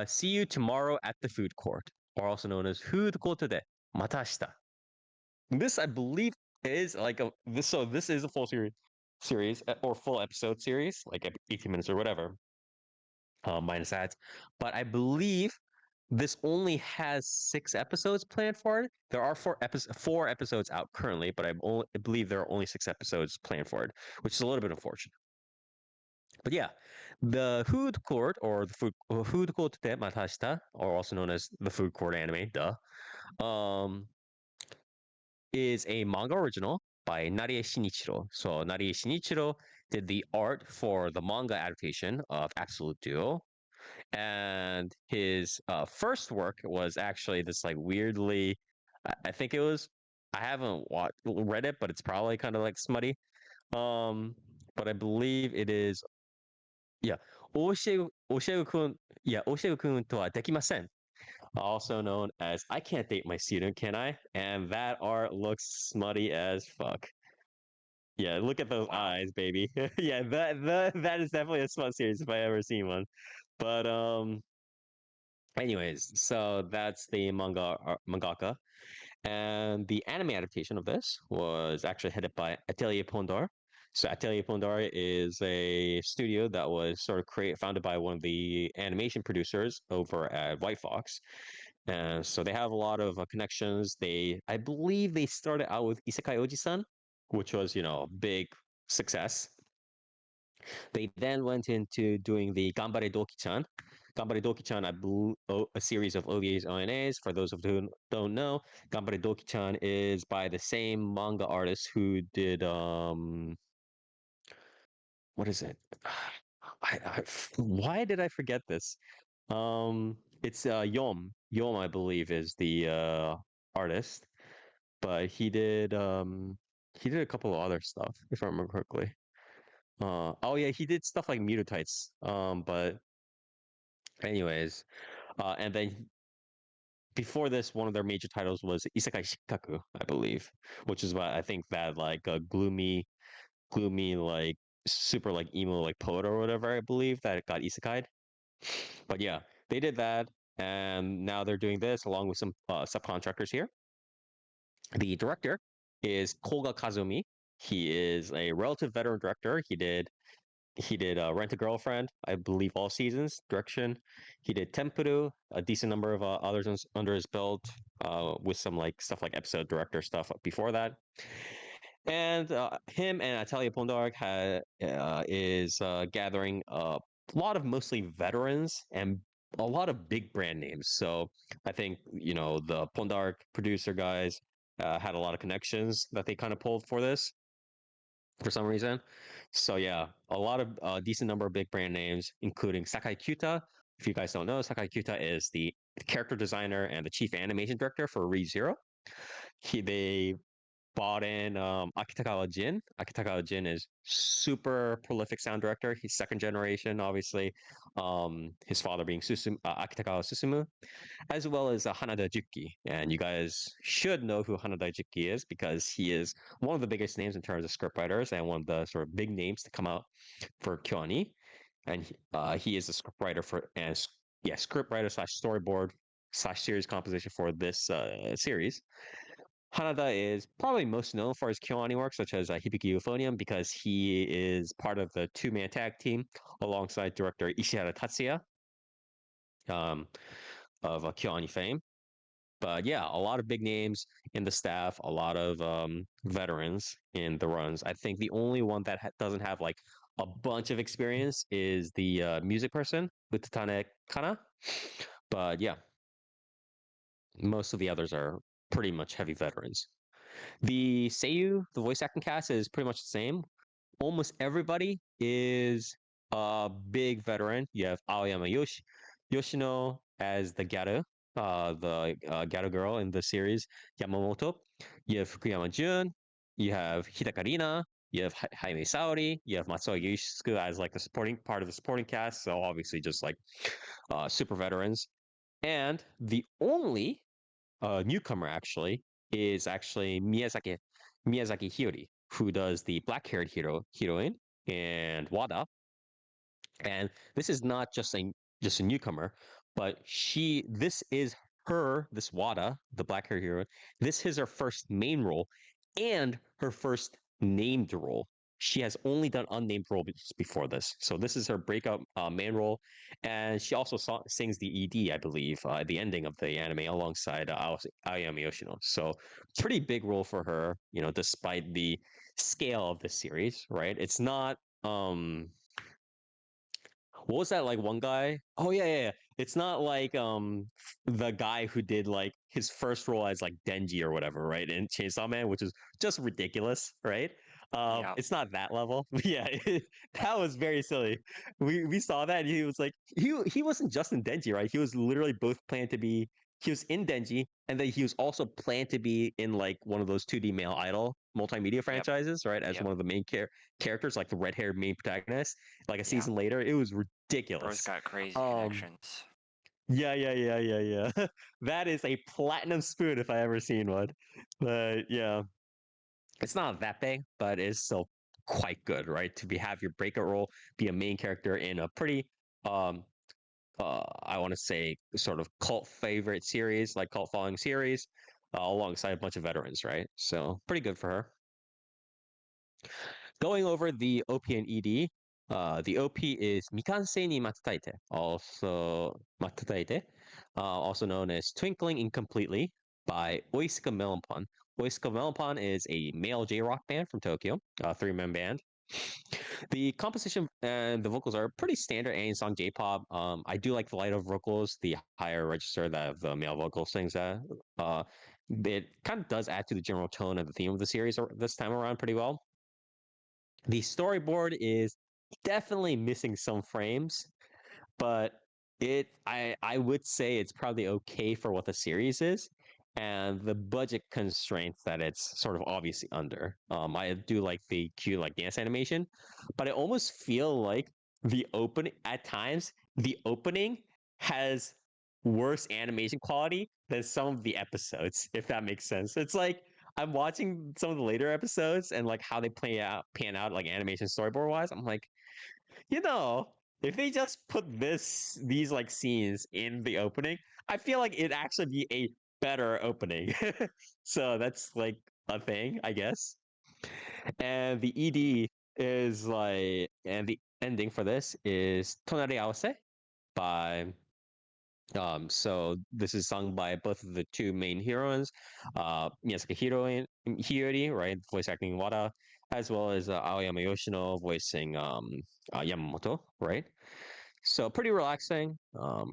See you tomorrow at the food court, or also known as food court de matashita. This, I believe, is like a this. So this is a full series or full episode series, like 18 minutes or whatever, minus ads. But I believe this only has 6 episodes planned for it. There are four episodes out currently, but I believe there are only 6 episodes planned for it, which is a little bit unfortunate. But yeah, the food court or the food court de matashita, or also known as the food court anime, duh, um, is a manga original by Narie Shinichiro. So Narie Shinichiro did the art for the manga adaptation of Absolute Duo, and his first work was actually this like weirdly, I think it was. I haven't read it, but it's probably kind of like smutty. Um, but I believe it is. Yeah, Oshegu-kun. Yeah, Oshegu-kun to wa dekimasen. Also known as I can't date my student, can I? And that art looks smutty as fuck. Yeah, look at those Wow. eyes, baby. Yeah, that is definitely a smut series if I ever seen one. But anyways, so that's the mangaka, and the anime adaptation of this was actually headed by Atelier Pondar. So Atelier Pondar is a studio that was sort of founded by one of the animation producers over at White Fox, and so they have a lot of connections. I believe, they started out with Isekai Oji-san, which was a big success. They then went into doing the Gambare Doki-chan. Gambare Doki-chan, I believe, a series of OVAs, ONAs. For those of you who don't know, Gambare Doki-chan is by the same manga artist who did what is it? Why did I forget this? It's Yom. Yom, I believe, is the artist, but he did a couple of other stuff, if I remember correctly. Oh yeah, he did stuff like Mutatites. But anyways, and then before this, one of their major titles was Isekai Shikaku, I believe, which is what I think that like a gloomy like super like emo like poet or whatever. I believe that it got isekai'd. But yeah, they did that, and now they're doing this along with some subcontractors here. The director is Koga Kazumi. He is a relative veteran director. He did Rent a Girlfriend, I believe, all seasons direction. He did Tempuru, a decent number of others under his belt, with some like stuff like episode director stuff before that. And him and Atalia Pondark is gathering a lot of mostly veterans and a lot of big brand names. So I think the Pondark producer guys had a lot of connections that they kind of pulled for this for some reason. So yeah, a lot of decent number of big brand names, including Sakai Kyuta. If you guys don't know, Sakai Kyuta is the character designer and the chief animation director for ReZero. They bought in Akitagawa Jin. Akitagawa Jin is super prolific sound director. He's second generation, obviously. His father being Akitagawa Susumu, as well as Hanada Juki. And you guys should know who Hanada Juki is because he is one of the biggest names in terms of scriptwriters and one of the sort of big names to come out for Kyoani. And he is a scriptwriter scriptwriter slash storyboard slash series composition for this series. Hanada is probably most known for his Kyoani work, such as Hibiki Euphonium, because he is part of the two-man tag team alongside director Ishihara Tatsuya um, of Kyoani fame. But yeah, a lot of big names in the staff, a lot of veterans in the runs. I think the only one that doesn't have like a bunch of experience is the music person with Tatane Kana. But yeah, most of the others are pretty much heavy veterans. The Seiyu, the voice acting cast, is pretty much the same. Almost everybody is a big veteran. You have Aoyama Yoshino as the Gato girl in the series, Yamamoto. You have Fukuyama Jun. You have Hidaka Rina. You have Jaime Saori. You have Matsuo Yusuke as like the supporting part of the supporting cast. So obviously just like super veterans. And the only newcomer actually is actually Miyazaki Hiyori, who does the black-haired heroine and Wada. And this is not just a newcomer, but this Wada, the black hair hero, this is her first main role and her first named role. She has only done unnamed roles before this, so this is her breakout main role, and she also sings the ED, I believe, at the ending of the anime alongside Ayami Yoshino. So pretty big role for her, despite the scale of the series. Right? It's not what was that like one guy? Oh yeah, yeah, yeah. It's not like the guy who did like his first role as like Denji or whatever, right? In Chainsaw Man, which is just ridiculous, right? Yeah. It's not that level. But yeah, that was very silly. We saw that and he was like he wasn't just in Denji, right? He was literally both planned to be he was in Denji and then he was also planned to be in like one of those 2D male idol multimedia Yep. franchises, right? As Yep. one of the main characters, like the red-haired main protagonist. Like a Yeah. season later, it was Bro's ridiculous. got crazy Um, connections. yeah, yeah, yeah, yeah, yeah. That is a platinum spoon if I ever seen one. But yeah, it's not that big, but it's still quite good, right? To be have your breakout role, be a main character in a pretty um I want to say sort of cult favorite series, like cult following series, alongside a bunch of veterans, right? So pretty good for her. Going over the OP and ED, the OP is Mikansei ni Matataite, also known as Twinkling Incompletely by Oisuka Melonpon. Oisuka Melonpon is a male J-rock band from Tokyo, a three-man band. The composition and the vocals are pretty standard any song J-pop. I do like the lighter vocals, the higher register that the male vocal sings at. Uh, it kind of does add to the general tone and the theme of the series this time around pretty well. The storyboard is definitely missing some frames, but I would say it's probably okay for what the series is and the budget constraints that it's sort of obviously under. I do like the cute like dance animation, but I almost feel like the opening at times the opening has worse animation quality than some of the episodes, if that makes sense. It's like I'm watching some of the later episodes and like how they pan out like animation storyboard wise. I'm like, you know, if they just put these like scenes in the opening, I feel like it'd actually be a better opening. So that's like a thing, I guess. And the ED is like, and the ending for this is Tonari Awase by so this is sung by both of the two main heroines, Miyazaki Hiyori, right, voice acting Wada, as well as Aoyama Yoshino voicing Yamamoto, right? So pretty relaxing,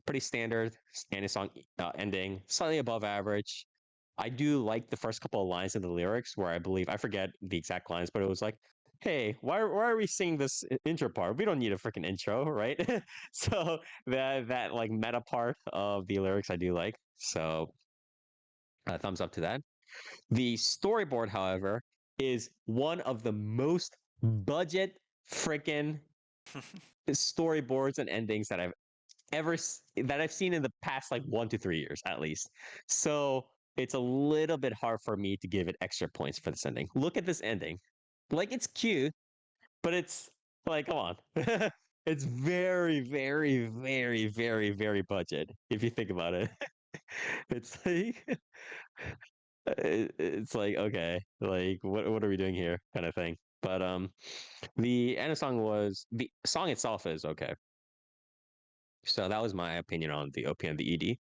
pretty standard anime song ending, slightly above average. I do like the first couple of lines in the lyrics where I believe I forget the exact lines, but it was like, "Hey, why are we singing this intro part? We don't need a freaking intro, right?" So that like meta part of the lyrics I do like. So thumbs up to that. The storyboard, however, is one of the most budget freaking storyboards and endings that I've seen in the past like 1 to 3 years at least. So it's a little bit hard for me to give it extra points for this ending. Look at this ending. Like it's cute, but it's like come on. It's very, very, very, very, very budget if you think about it. It's like it's like okay, like what are we doing here kind of thing. But the end of song was the song itself is okay. So that was my opinion on the OP and the ED.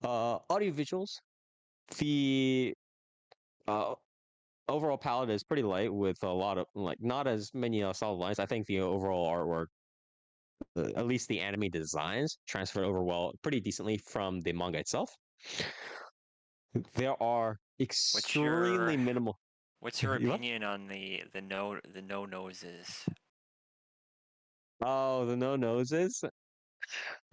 Audio visuals. The uh, overall palette is pretty light with a lot of like not as many solid lines. I think the overall artwork, at least the anime designs, transferred over well, pretty decently from the manga itself. There are what's your extremely minimal. what's your What? opinion on the no noses? Oh, the no noses.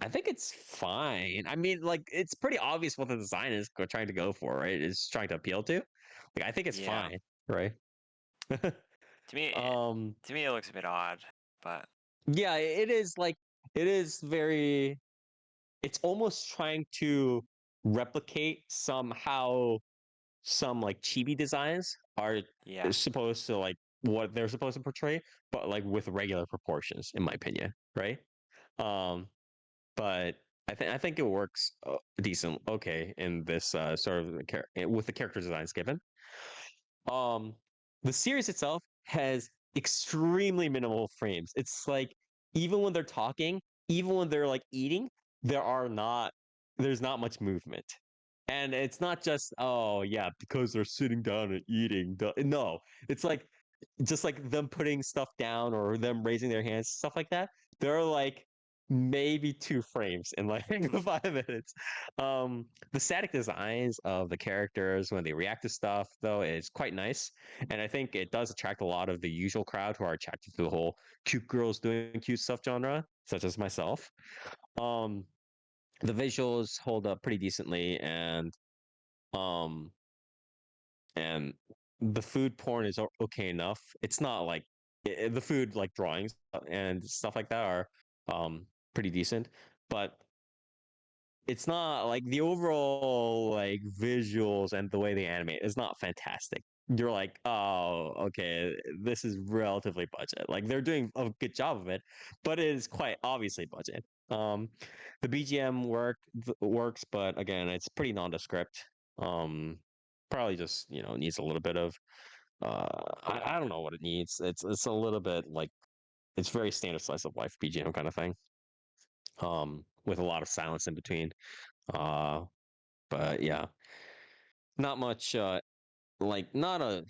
I think it's fine. I mean, like it's pretty obvious what the design is trying to go for, right? It's trying to appeal to. Like I think it's Yeah. fine, right? To me um to me it looks a bit odd, but yeah, it is like it is very it's almost trying to replicate somehow some like chibi designs are yeah. supposed to like what they're supposed to portray, but like with regular proportions, in my opinion, right? Um, but I think it works decent, okay, in this sort of with the character designs given. Um, the series itself has extremely minimal frames. It's like even when they're talking, even when they're like eating, there are not there's not much movement. And it's not just, oh yeah, because they're sitting down and eating. No, it's like just like them putting stuff down or them raising their hands, stuff like that. There are like maybe 2 frames in like 5 minutes. The static designs of the characters when they react to stuff, though, is quite nice, and I think it does attract a lot of the usual crowd who are attracted to the whole cute girls doing cute stuff genre, such as myself. Um, the visuals hold up pretty decently, um, and the food porn is okay enough. It's not like the food like drawings and stuff like that are pretty decent, but it's not like the overall like visuals and the way they animate is not fantastic. You're like, oh, okay, this is relatively budget. Like they're doing a good job of it, but it is quite obviously budget. Um, the BGM works, but again, it's pretty nondescript. Um, Probably just needs a little bit of I don't know what it needs. It's a little bit like it's very standard slice of life BGM kind of thing. With a lot of silence in between. Uh, but yeah, not much. Like not a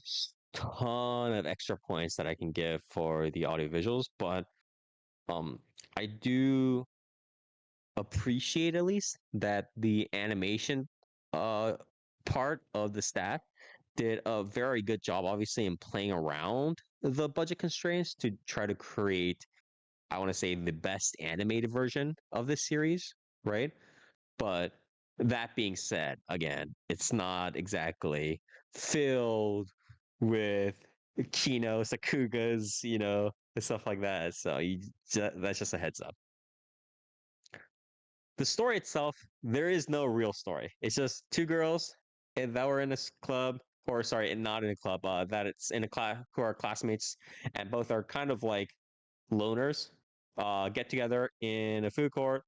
ton of extra points that I can give for the audio visuals, but um, I do appreciate at least that the animation uh part of the staff did a very good job, obviously, in playing around the budget constraints to try to create, I want to say, the best animated version of this series, right? But that being said, again, it's not exactly filled with Kino, Sakugas, and stuff like that. So that's just a heads up. The story itself, there is no real story. It's just 2 girls that were in this club, or sorry, not in a club, that it's in a class who are classmates, and both are kind of like loners, get together in a food court,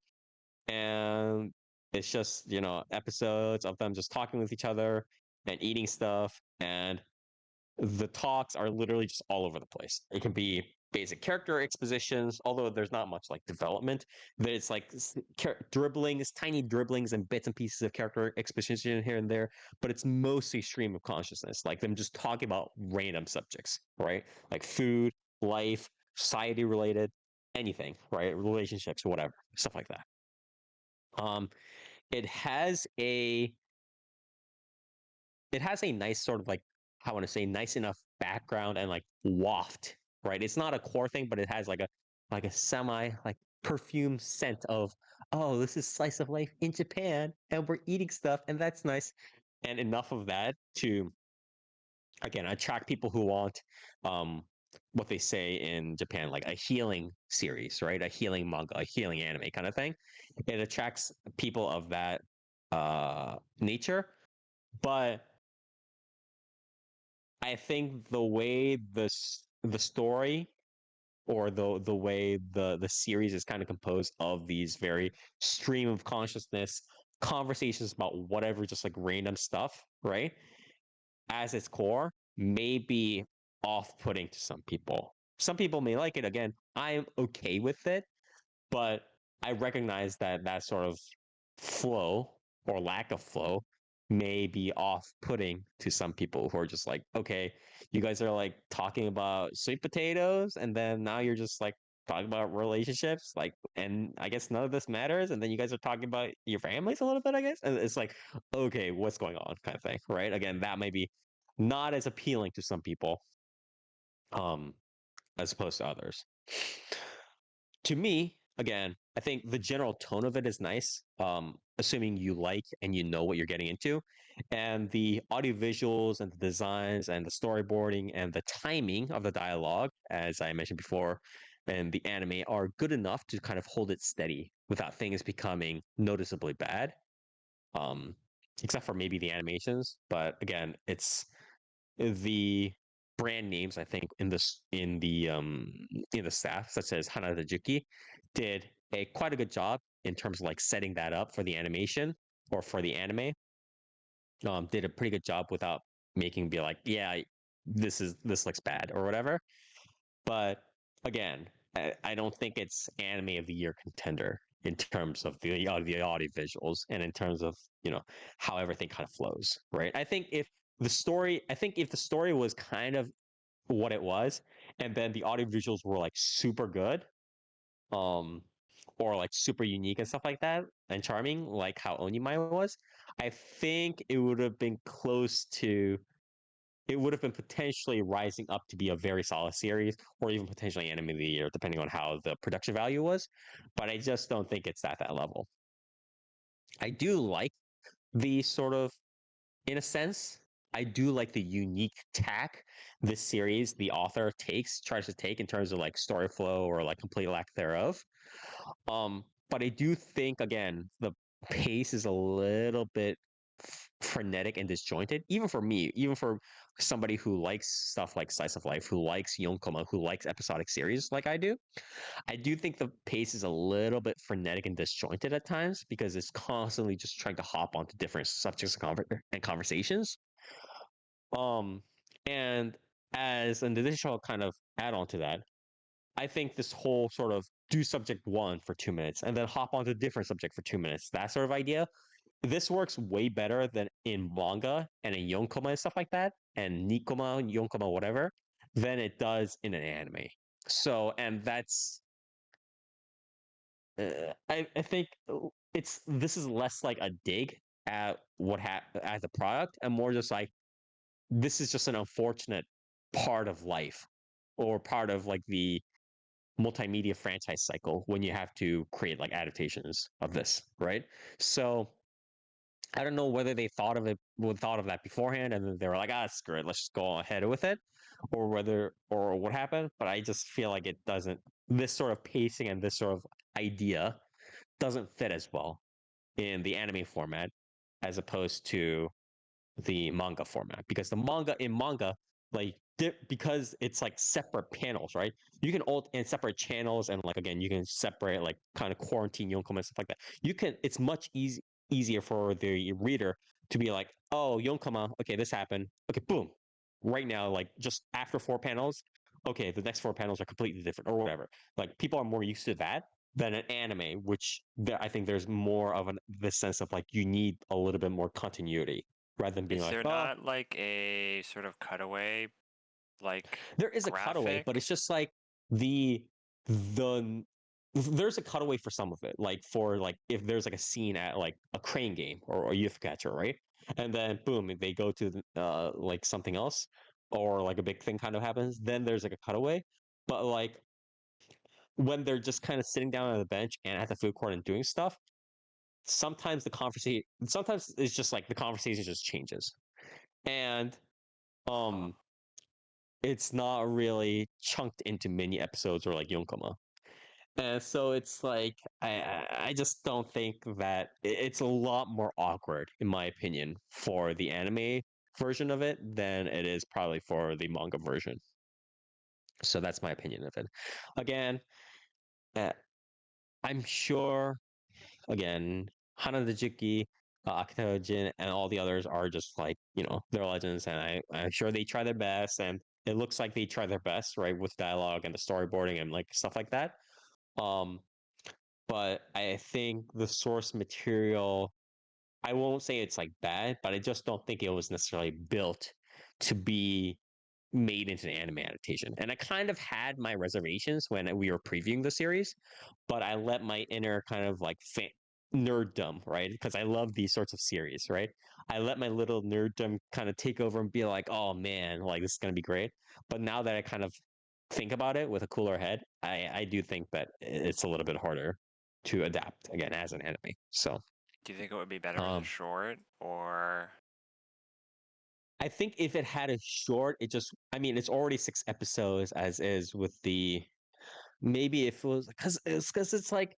and it's just episodes of them just talking with each other and eating stuff, and the talks are literally just all over the place. It can be basic character expositions, although there's not much like development. But it's like dribblings, tiny dribblings, and bits and pieces of character exposition here and there. But it's mostly stream of consciousness, like them just talking about random subjects, right? Like food, life, society related, anything, right? Relationships, whatever, stuff like that. Um, it has a it has a nice sort of like, I want to say, nice enough background and like waft, right? It's not a core thing, but it has like a semi like perfume scent of, oh, this is slice of life in Japan and we're eating stuff and that's nice. And enough of that to again attract people who want what they say in Japan, like a healing series, right? A healing manga, a healing anime kind of thing. It attracts people of that nature, but I think the way the story or the way the series is kind of composed of these very stream of consciousness conversations about whatever, just like random stuff, right? As its core, may be off-putting to some people. Some people may like it. Again, I am okay with it, but I recognize that that sort of flow or lack of flow may be off-putting to some people who are just like, okay, you guys are like talking about sweet potatoes, and then now you're just like talking about relationships, like, and I guess none of this matters, and then you guys are talking about your families a little bit, I guess, and it's like, okay, what's going on, kind of thing, right? Again, that may be not as appealing to some people, um, as opposed to others. To me, again, I think the general tone of it is nice, assuming you like and you know what you're getting into. And the audio visuals and the designs and the storyboarding and the timing of the dialogue, as I mentioned before, and the anime are good enough to kind of hold it steady without things becoming noticeably bad. Um, except for maybe the animations. But again, it's the brand names I think in the staff, such as Hana Juki, did a quite a good job in terms of like setting that up for the animation or for the anime. Did a pretty good job without making be like, yeah, this looks bad or whatever. But again, I don't think it's anime of the year contender in terms of the audio visuals and in terms of how everything kind of flows, right? I think if the story was kind of what it was, and then the audio visuals were like super good, um, or like super unique and stuff like that, and charming, like how Onimai was, I think it would have been close to it would have been potentially rising up to be a very solid series or even potentially anime of the year, depending on how the production value was. But I just don't think it's at that level. I do like the sort of, in a sense, I do like the unique tack this series, the author tries to take in terms of like story flow or like complete lack thereof. But I do think again the pace is a little bit frenetic and disjointed, even for me, even for somebody who likes stuff like slice of life, who likes yonkoma, who likes episodic series like I do. I do think the pace is a little bit frenetic and disjointed at times because it's constantly just trying to hop onto different subjects and conversations. Um, and as an additional kind of add on to that, I think this whole sort of do subject one for 2 minutes and then hop onto a different subject for 2 minutes, that sort of idea, this works way better than in manga and in yonkoma and stuff like that, and nikoma, yonkoma, whatever, than it does in an anime. So, and that's, I think it's this is less like a dig at at the product and more just like this is just an unfortunate part of life or part of like the multimedia franchise cycle when you have to create like adaptations of this, right? So I don't know whether they thought of that beforehand and then they were like, ah, screw it, let's just go ahead with it, or whether or what happened. But I just feel like it doesn't. This sort of pacing and this sort of idea doesn't fit as well in the anime format as opposed to the manga format because the manga in manga like because it's like separate panels, right? You can alt and separate channels and like again you can separate like kind of quarantine yonkoma and stuff like that. You can it's much easier for the reader to be like, oh, yonkoma, okay, this happened, okay, boom, right now, like just after 4 panels, okay, the next 4 panels are completely different or whatever. Like people are more used to that than an anime, which I think there's more of the sense of like you need a little bit more continuity rather than being Is like, there oh, not like a sort of cutaway, like there is a cutaway, but it's graphic? just like the there's a cutaway for some of it, like for like if there's like a scene at like a crane game or a youth catcher, right? And then boom, they go to like something else or like a big thing kind of happens, then there's like a cutaway. But like when they're just kind of sitting down on the bench and at the food court and doing stuff, sometimes it's just like the conversation just changes. And Huh. um it's not really chunked into mini episodes or like Yonkoma. And so it's like I just don't think that it's a lot more awkward, in my opinion, for the anime version of it than it is probably for the manga version. So that's my opinion of it. Again, uh, I'm sure again, Hana Juki, Akita Jin, and all the others are just like, they're legends, and I'm sure they try their best, and it looks like they try their best, right, with dialogue and the storyboarding and like stuff like that. Um, but I think the source material, I won't say it's like bad, but I just don't think it was necessarily built to be made into an anime adaptation. And I kind of had my reservations when we were previewing the series, but I let my inner kind of like nerddom, right? Because I love these sorts of series, right? I let my little nerddom kind of take over and be like, oh man, like this is going to be great. But now that I kind of think about it with a cooler head, I do think that it's a little bit harder to adapt again as an anime. So, Do you think it would be better as a um, short or I think if it had a short, I mean, it's already 6 episodes as is with the, maybe if it was, because it's like,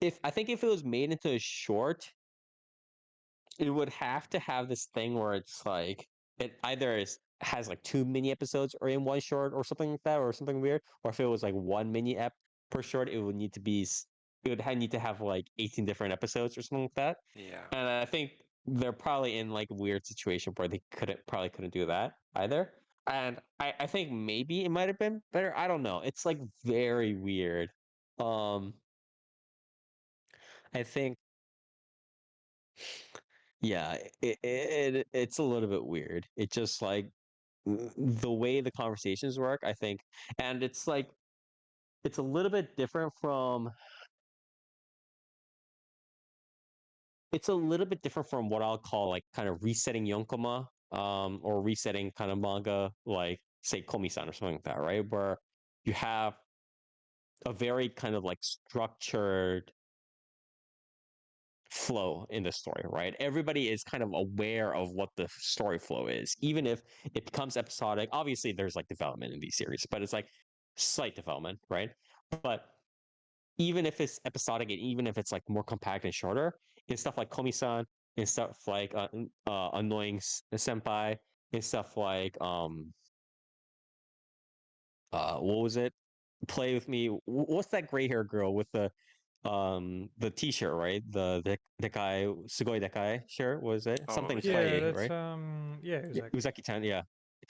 if I think if it was made into a short, it would have to have this thing where it's like, it either has like 2 mini episodes or in one short or something like that, or something weird, or if it was like one mini ep per short, it would need to be it would need to have like 18 different episodes or something like that. Yeah. And I think they're probably in like a weird situation where they couldn't do that either. And I think maybe it might have been better. I don't know. It's like very weird. Um, I think yeah, it's a little bit weird. It just like the way the conversations work, I think, and it's like it's a little bit different from it's a little bit different from what I'll call like kind of resetting Yonkoma, or resetting kind of manga, like say Komi-san or something like that, right? Where you have a very kind of like structured flow in the story, right? Everybody is kind of aware of what the story flow is, even if it becomes episodic. Obviously, there's like development in these series, but it's like slight development, right? But even if it's episodic and even if it's like more compact and shorter, it's stuff like Komi-san and stuff like annoying senpai and stuff like what was it? Play with me. What's that gray hair girl with the t-shirt, right? The guy sugoi dekai shirt, was it? Oh, Something Yeah, play, Uzaki. that's right? yeah, Yeah, Uzaki. Uzaki-chan, yeah.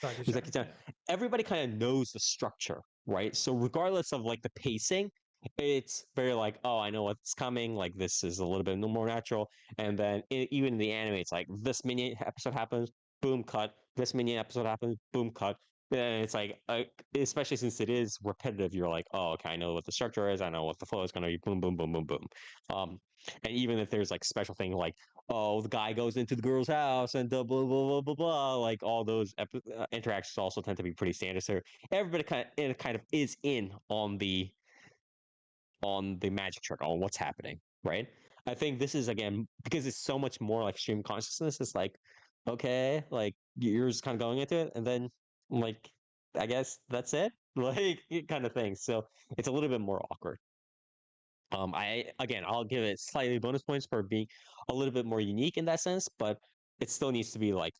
Uzaki-chan. Uzaki-chan. Yeah. Everybody kind of knows the structure, right? So regardless of like the pacing, it's very like, oh, I know what's coming. Like this is a little bit more natural. And then even in the anime, it's like this mini episode happens, boom, cut. This mini episode happens, boom, cut. And it's like, especially since it is repetitive, you're like, oh, okay, I know what the structure is. I know what the flow is going to be. Boom, boom, boom, boom, boom. And even if there's like special thing like, oh, the guy goes into the girl's house and blah blah blah blah blah blah. Like all those interactions also tend to be pretty standard. So everybody kind of is in on the magic trick on what's happening, right? I think this is again because it's so much more like stream consciousness. It's like okay, like you're just kind of going into it, and then like I guess that's it, like kind of thing. So it's a little bit more awkward. I again, I'll give it slightly bonus points for being a little bit more unique in that sense, but it still needs to be like,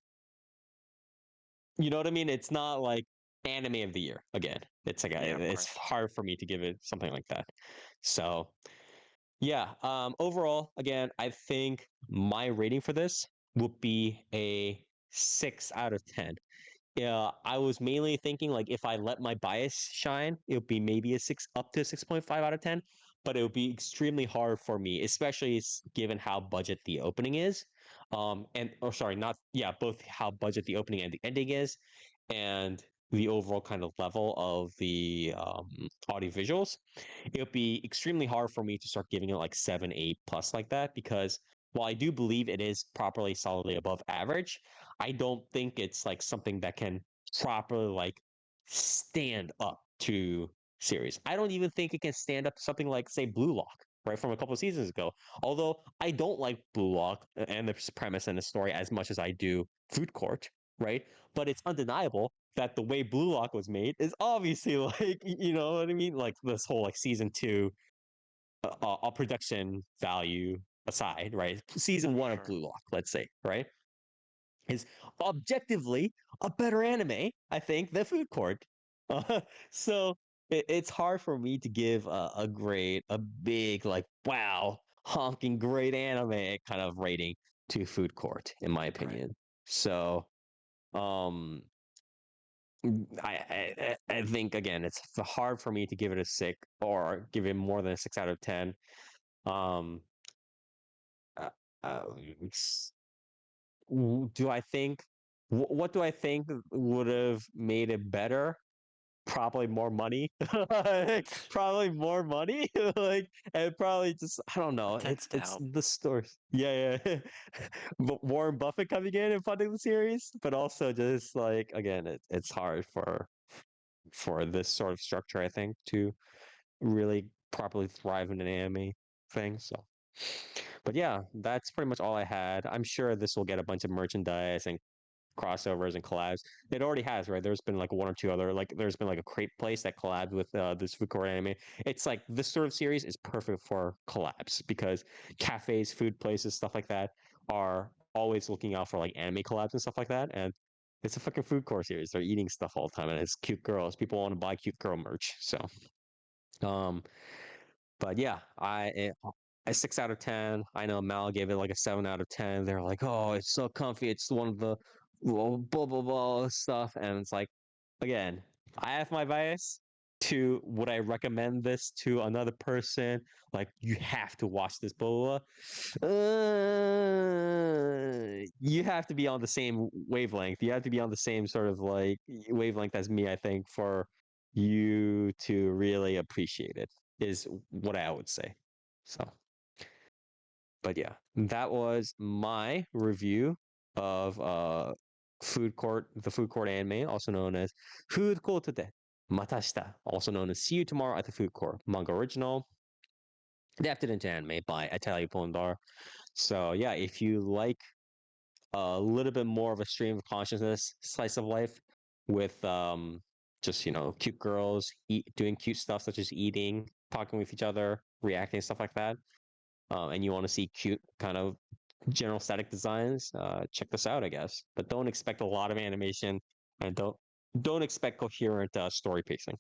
you know what I mean? It's not like anime of the year again. It's like Yeah, of it's course. hard for me to give it something like that. So yeah, overall, again, I think my rating for this would be a 6 out of 10. Yeah, I was mainly thinking like if I let my bias shine, it would be maybe a six up to 6.5 out of 10, but it would be extremely hard for me, especially given how budget the opening is. And or sorry, not yeah, both how budget the opening and the ending is, and the overall kind of level of the audio visuals. It would be extremely hard for me to start giving it like 7, 8 plus like that because while I do believe it is properly solidly above average, I don't think it's like something that can properly like stand up to series. I don't even think it can stand up to something like say Blue Lock, right, from a couple of seasons ago. Although I don't like Blue Lock and the premise and the story as much as I do Food Court, right? But it's undeniable that the way Blue Lock was made is obviously like you know what I mean, like this whole like season 2 production value aside, right? Season 1 of Sure. Blue Lock, let's say, right, is objectively a better anime, I think, than Food Court. So it's hard for me to give a big, like, wow, honking great anime kind of rating to Food Court, in my Right. opinion. So, um, I think again, it's hard for me to give it a 6 or give it more than a 6 out of 10. Um, uh, uh, do I think what do I think would have made it better? Probably more money. Probably more money. Like and probably just I don't know. That tends to It's help. the stores. Yeah, yeah. But Warren Buffett coming in and funding the series, but also just like again, it's hard for this sort of structure, I think, to really properly thrive in an anime thing. So but yeah, that's pretty much all I had. I'm sure this will get a bunch of merchandise and crossovers and collabs. It already has, right? There's been like one or two other, like there's been like a crate place that collabed with this food court anime. It's like this sort of series is perfect for collabs because cafes, food places, stuff like that are always looking out for like anime collabs and stuff like that. And it's a fucking food court series. They're eating stuff all the time and it's cute girls. People want to buy cute girl merch. So um But yeah, a 6 out of 10. I know Mal gave it like a 7 out of 10. They're like, oh, it's so comfy. It's one of the blah blah blah stuff, and it's like, again, I have my bias. To would I recommend this to another person? Like, you have to watch this blah blah. You have to be on the same wavelength. You have to be on the same sort of like wavelength as me, I think, for you to really appreciate it, is what I would say. So, but yeah, that was my review of the food court anime, also known as Food Court de Matashita, also known as See You Tomorrow at the Food Court, manga original, adapted into anime by Italia Pondar. So yeah, if you like a little bit more of a stream of consciousness slice of life with just cute girls doing cute stuff such as eating, talking with each other, reacting, stuff like that, and you want to see cute kind of general static designs, check this out, I guess. But don't expect a lot of animation, and don't expect coherent story pacing.